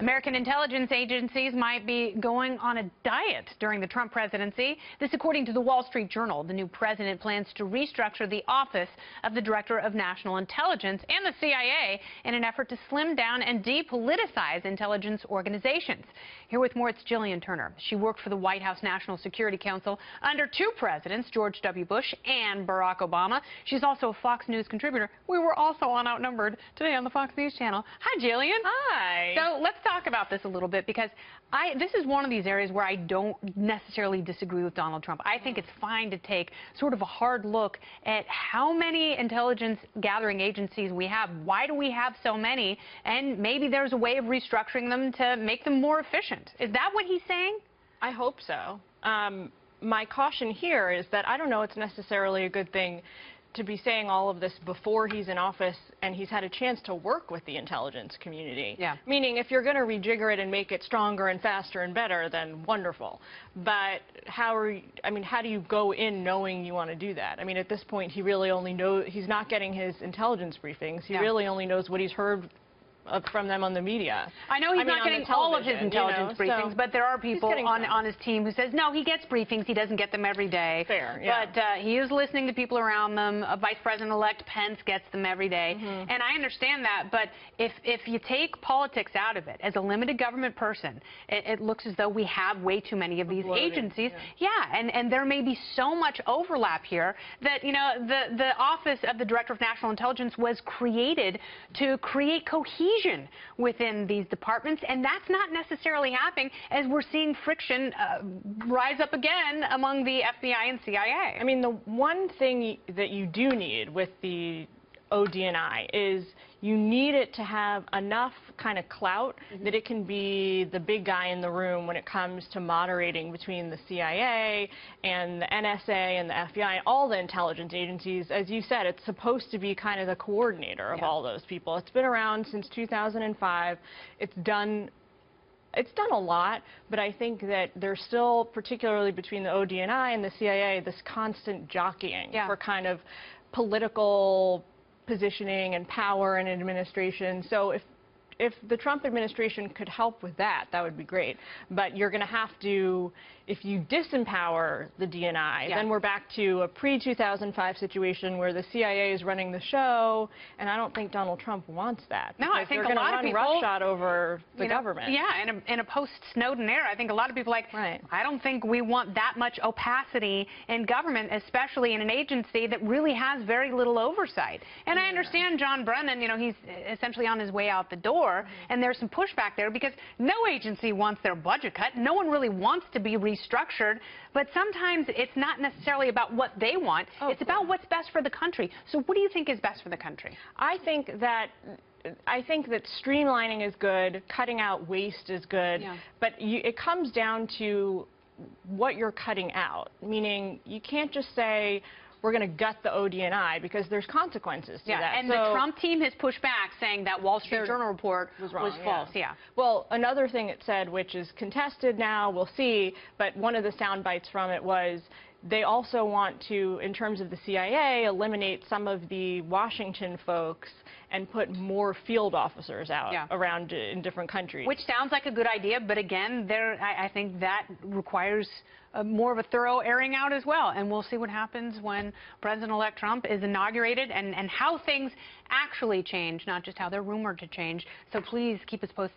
American intelligence agencies might be going on a diet during the Trump presidency. This according to the Wall Street Journal. The new president plans to restructure the office of the Director of National Intelligence and the CIA in an effort to slim down and depoliticize intelligence organizations. Here with more, it's Gillian Turner. She worked for the White House National Security Council under two presidents, George W. Bush and Barack Obama. She's also a Fox News contributor. We were also on Outnumbered today on the Fox News channel. Hi, Gillian. Hi. So let's talk about this a little bit, because this is one of these areas where I don't necessarily disagree with Donald Trump. I think it's fine to take sort of a hard look at how many intelligence gathering agencies we have. Why do we have so many? And maybe there's a way of restructuring them to make them more efficient. Is that what he's saying? I hope so. My caution here is that I don't know it's necessarily a good thing to be saying all of this before he's in office and he's had a chance to work with the intelligence community. Yeah. Meaning, if you're going to rejigger it and make it stronger and faster and better, then wonderful. But how do you go in knowing you want to do that? I mean, at this point, he really only knows, he's not getting his intelligence briefings. He really only knows what he's heard from them on the media. I know he's not getting all of his intelligence briefings, but there are people on his team who says, no, he gets briefings, he doesn't get them every day. Fair, yeah. But he is listening to people around them. Vice President-elect Pence gets them every day. And I understand that, but if you take politics out of it, as a limited government person, it looks as though we have way too many of these agencies. And there may be so much overlap here that, you know, the Office of the Director of National Intelligence was created to create cohesion within these departments, and that's not necessarily happening, as we're seeing friction rise up again among the FBI and CIA. I mean, the one thing that you do need with the ODNI is you need it to have enough kind of clout that it can be the big guy in the room when it comes to moderating between the CIA and the NSA and the FBI and all the intelligence agencies. As you said, it's supposed to be kind of the coordinator of all those people. It's been around since 2005. It's done a lot, but I think that there's still, particularly between the ODNI and the CIA, this constant jockeying for kind of political positioning and power and administration. So if the Trump administration could help with that, that would be great. But you're going to have to, if you disempower the DNI, then we're back to a pre-2005 situation where the CIA is running the show, and I don't think Donald Trump wants that. No, I think a lot of people roughshod over the government. Yeah, in a post-Snowden era, I think a lot of people I don't think we want that much opacity in government, especially in an agency that really has very little oversight. And I understand John Brennan, you know, he's essentially on his way out the door. And there's some pushback there because no agency wants their budget cut. No one really wants to be restructured. But sometimes it's not necessarily about what they want. It's about what's best for the country. So what do you think is best for the country? I think that streamlining is good, cutting out waste is good, but it comes down to what you're cutting out. Meaning, you can't just say, we're going to gut the ODNI, because there's consequences to that. And the Trump team has pushed back, saying that Wall Street Journal report was false. Well, another thing it said, which is contested now, we'll see, but one of the sound bites from it was they also want to, in terms of the CIA, eliminate some of the Washington folks and put more field officers out around in different countries. Which sounds like a good idea, but again, I think that requires more of a thorough airing out as well. And we'll see what happens when President-elect Trump is inaugurated and how things actually change, not just how they're rumored to change. So please keep us posted.